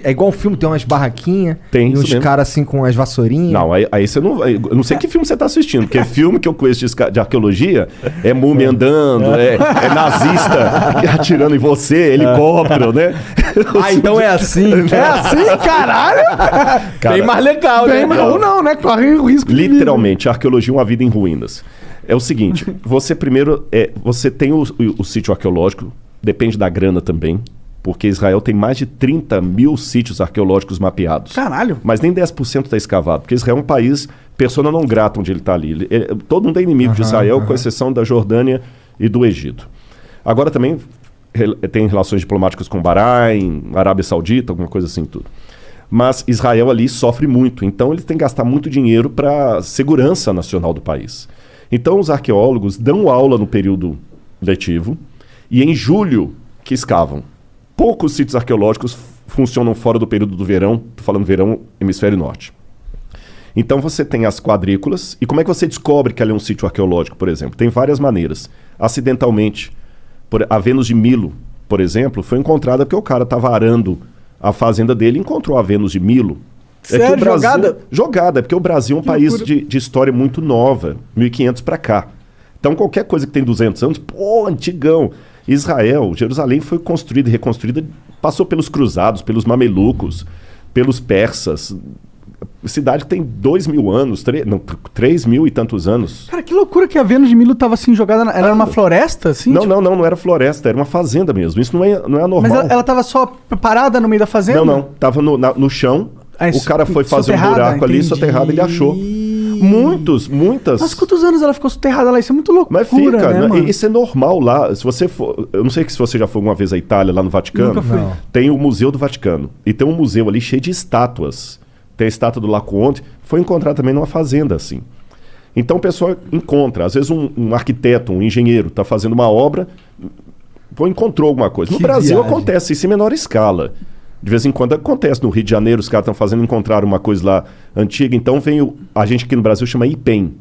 É igual um filme, tem umas barraquinhas, Tem e isso uns mesmo. caras assim com as vassourinhas. Não, aí você não. Eu não sei que filme você tá assistindo, porque filme que eu conheço de arqueologia é múmia andando, é nazista atirando em você, helicóptero, né? Ah, então é assim. É assim, caralho? Cara, Bem mais legal, Bem, né? mas ou não, né? Corre o risco de vida. literalmente, a arqueologia é uma vida em ruínas. É o seguinte, você primeiro. Você tem o sítio arqueológico, depende da grana também, porque Israel tem mais de 30 mil sítios arqueológicos mapeados. Caralho. Mas nem 10% está escavado, porque Israel é um país persona não grata onde ele está ali. Todo mundo é inimigo de Israel, com exceção da Jordânia e do Egito. Agora também tem relações diplomáticas com Bahrein, Arábia Saudita, alguma coisa assim tudo. Mas Israel ali sofre muito, então ele tem que gastar muito dinheiro para a segurança nacional do país. Então os arqueólogos dão aula no período letivo e em julho que escavam. Poucos sítios arqueológicos funcionam fora do período do verão, estou falando verão, hemisfério norte. Então você tem as quadrículas, e como é que você descobre que ali é um sítio arqueológico, por exemplo? Tem várias maneiras. Acidentalmente, a Vênus de Milo, por exemplo, foi encontrada porque o cara estava arando a fazenda dele e encontrou a Vênus de Milo. Sério, que o Brasil, jogada? Jogada, porque o Brasil é um país de história muito nova, 1500 para cá. Então qualquer coisa que tem 200 anos, pô, antigão. Israel, Jerusalém foi construída e reconstruída, passou pelos cruzados, pelos mamelucos, pelos persas. Cidade que tem 2.000 anos, 3.000 e tantos anos. Cara, que loucura que a Vênus de Milo tava assim jogada. Era uma floresta, assim? Não, tipo? não era floresta, era uma fazenda mesmo. Isso não é anormal. Mas ela tava só parada no meio da fazenda? Não, tava no chão. Ah, O cara foi fazer um soterrada, buraco ali, entendi. soterrado, ele achou. Muitas. Mas quantos anos ela ficou soterrada lá? Isso é muito loucura, Mas fica, né, né? mano? Isso é normal lá. Se você for, eu não sei se você já foi alguma vez à Itália, lá no Vaticano. Nunca fui. Não. Tem o Museu do Vaticano. E tem um museu ali cheio de estátuas. Tem a estátua do Laocoonte. Foi encontrada também numa fazenda, assim. Então o pessoal encontra. Às vezes um arquiteto, um engenheiro, está fazendo uma obra, encontrou alguma coisa. No Que Brasil viagem. acontece isso em menor escala. De vez em quando acontece. No Rio de Janeiro, os caras estão fazendo, encontraram uma coisa lá antiga. Então vem a gente aqui no Brasil chama IPEM,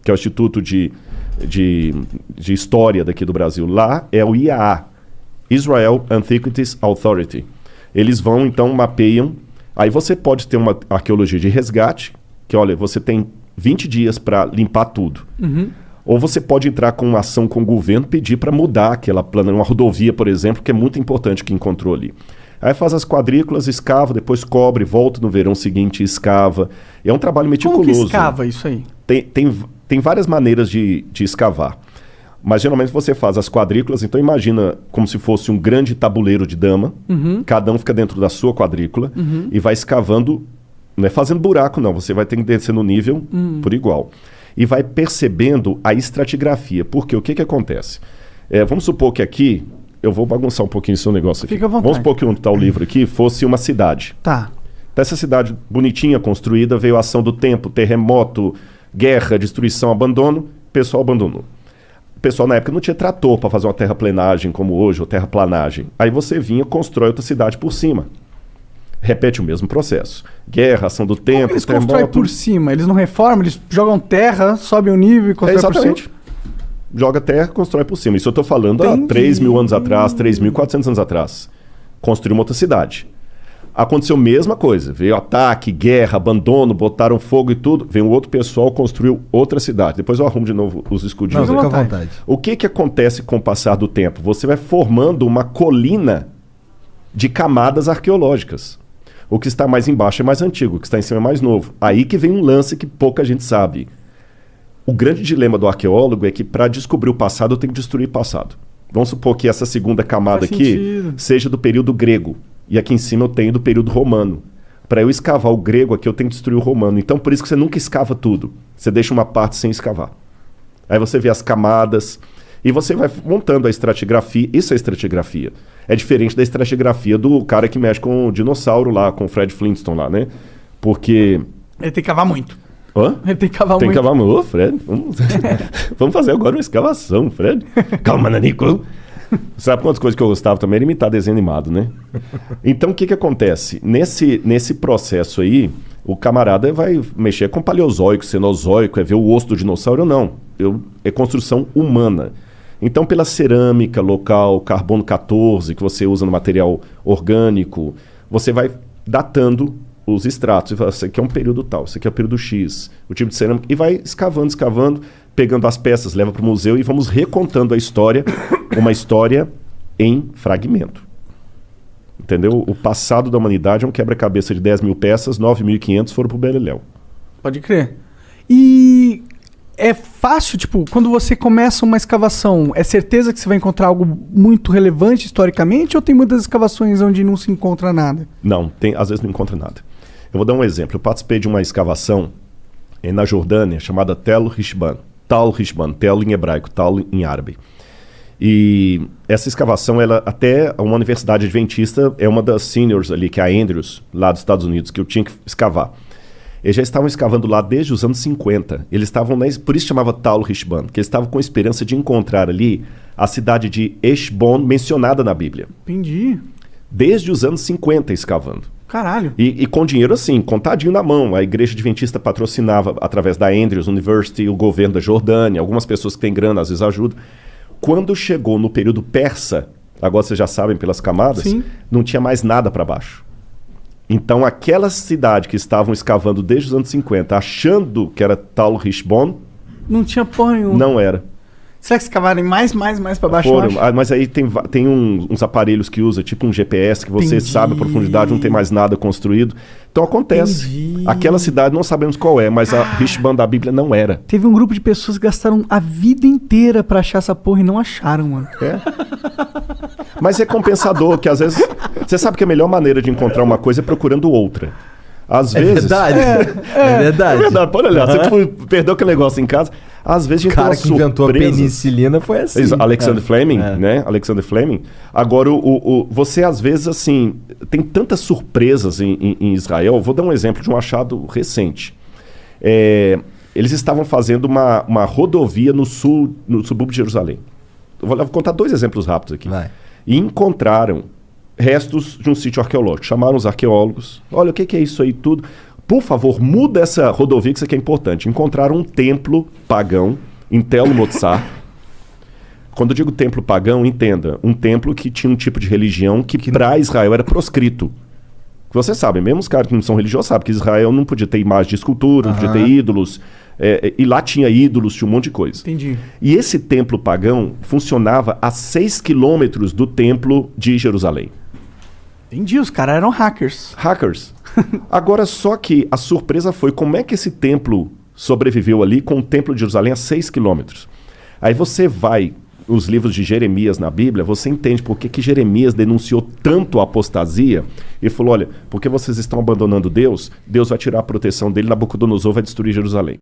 que é o Instituto de História daqui do Brasil. Lá é o IAA, Israel Antiquities Authority. Eles vão, então, mapeiam. Aí você pode ter uma arqueologia de resgate, que, olha, você tem 20 dias para limpar tudo. Ou você pode entrar com uma ação com o governo, pedir para mudar aquela plana, uma rodovia, por exemplo, que é muito importante que encontrou ali. Aí faz as quadrículas, escava, depois cobre, volta no verão seguinte e escava. É um trabalho meticuloso. Como que escava isso aí? Tem várias maneiras de escavar. Mas geralmente você faz as quadrículas, então imagina como se fosse um grande tabuleiro de dama. Cada um fica dentro da sua quadrícula e vai escavando, não é fazendo buraco não, você vai ter que descer no nível por igual. E vai percebendo a estratigrafia. Porque o que acontece? Vamos supor que aqui, eu vou bagunçar um pouquinho o seu negócio aqui. Fica à vontade. Vamos supor que onde está o livro aqui fosse uma cidade. Tá. Dessa cidade bonitinha, construída, veio a ação do tempo, terremoto, guerra, destruição, abandono, o pessoal abandonou. O pessoal na época não tinha trator para fazer uma terraplenagem como hoje, ou terraplanagem. Aí você vinha e constrói outra cidade por cima. Repete o mesmo processo. Guerra, ação do Como tempo, eles constroem por cima? Eles não reformam? Eles jogam terra, sobem o nível e constroem por Exatamente. cima? Joga terra, constrói por cima. Isso eu estou falando há 3.000 anos atrás, 3.400 anos atrás. Construiu uma outra cidade. Aconteceu a mesma coisa. Veio ataque, guerra, abandono, botaram fogo e tudo. Veio um outro pessoal, construiu outra cidade. Depois eu arrumo de novo os escudinhos. Não, aqui. fica à vontade. O que acontece com o passar do tempo? Você vai formando uma colina de camadas arqueológicas. O que está mais embaixo é mais antigo, o que está em cima é mais novo. Aí que vem um lance que pouca gente sabe. O grande dilema do arqueólogo é que para descobrir o passado eu tenho que destruir o passado. Vamos supor que essa segunda camada Faz aqui sentido. seja do período grego. E aqui em cima eu tenho do período romano. Para eu escavar o grego aqui eu tenho que destruir o romano. Então por isso que você nunca escava tudo. Você deixa uma parte sem escavar. Aí você vê as camadas e você vai montando a estratigrafia. Isso é estratigrafia. É diferente da estratigrafia do cara que mexe com o dinossauro lá, com o Fred Flintstone lá, né? Porque... Ele tem que cavar muito. Hã? Ele tem que cavar Tem que muito. cavar muito. Ô, Fred, vamos fazer agora uma escavação, Fred. Calma, Nanico. Sabe quantas coisas que eu gostava também? Era imitar desenho animado, né? Então, o que acontece? Nesse processo aí, o camarada vai mexer com paleozoico, cenozoico, é ver o osso do dinossauro ou não. É construção humana. Então, pela cerâmica local, carbono 14, que você usa no material orgânico, você vai datando os estratos. E fala, isso aqui é um período tal, isso aqui é o período X, o tipo de cerâmica. E vai escavando, pegando as peças, leva para o museu e vamos recontando a história, uma história em fragmento. Entendeu? O passado da humanidade é um quebra-cabeça de 10 mil peças, 9.500 foram para o Beleléu. Pode crer. E é fácil, tipo, quando você começa uma escavação, é certeza que você vai encontrar algo muito relevante historicamente ou tem muitas escavações onde não se encontra nada? Não, às vezes não encontra nada. Eu vou dar um exemplo. Eu participei de uma escavação na Jordânia chamada Tel Rishban. Tal Rishban, Tel em hebraico, Tal em árabe. E essa escavação, ela até uma universidade adventista, é uma das seniors ali, que é a Andrews, lá dos Estados Unidos, que eu tinha que escavar. Eles já estavam escavando lá desde os anos 50. Eles estavam, por isso chamava Tal Rishban, que eles estavam com esperança de encontrar ali a cidade de Heshbon, mencionada na Bíblia. Entendi. Desde os anos 50 escavando. Caralho. E com dinheiro assim, contadinho na mão. A igreja adventista patrocinava, através da Andrews University, o governo da Jordânia, algumas pessoas que têm grana às vezes ajudam. Quando chegou no período persa, agora vocês já sabem pelas camadas, Sim. não tinha mais nada para baixo. Então aquela cidade que estavam escavando desde os anos 50, achando que era Tal Rishbon, não tinha porra nenhuma. não era. Será que se cavarem mais para baixo? Foram, mas aí tem uns aparelhos que usa, tipo um GPS, que você Entendi. sabe a profundidade, não tem mais nada construído. Então acontece. Entendi. Aquela cidade não sabemos qual é, mas a Rishban da Bíblia não era. Teve um grupo de pessoas que gastaram a vida inteira pra achar essa porra e não acharam, mano. É. Mas é compensador, que às vezes... Você sabe que a melhor maneira de encontrar uma coisa é procurando outra. Às vezes... Verdade. É verdade. É verdade, pode olhar. Você perdeu aquele negócio em casa. Às vezes a O gente cara tem que uma inventou a surpresa. penicilina foi assim. Alexander Fleming, É. né? Alexander Fleming. Agora, você às vezes, assim, tem tantas surpresas em Israel. Vou dar um exemplo de um achado recente. Eles estavam fazendo uma rodovia no subúrbio de Jerusalém. Eu vou contar 2 exemplos rápidos aqui. Vai. E encontraram restos de um sítio arqueológico. Chamaram os arqueólogos. Olha, o que é isso aí tudo? Por favor, muda essa rodovia, que isso aqui é importante. Encontraram um templo pagão em Tel Motzar. Quando eu digo templo pagão, entenda. Um templo que tinha um tipo de religião que para Israel era proscrito. Você sabe, mesmo os caras que não são religiosos sabem que Israel não podia ter imagem de escultura, não podia ter ídolos. E lá tinha ídolos, tinha um monte de coisa. Entendi. E esse templo pagão funcionava a 6 quilômetros do templo de Jerusalém. Entendi, os caras eram hackers. Hackers. Agora, só que a surpresa foi como é que esse templo sobreviveu ali com o templo de Jerusalém a 6 quilômetros. Aí você vai nos livros de Jeremias na Bíblia, você entende por que Jeremias denunciou tanto a apostasia e falou, olha, porque vocês estão abandonando Deus, Deus vai tirar a proteção dele, Nabucodonosor vai destruir Jerusalém.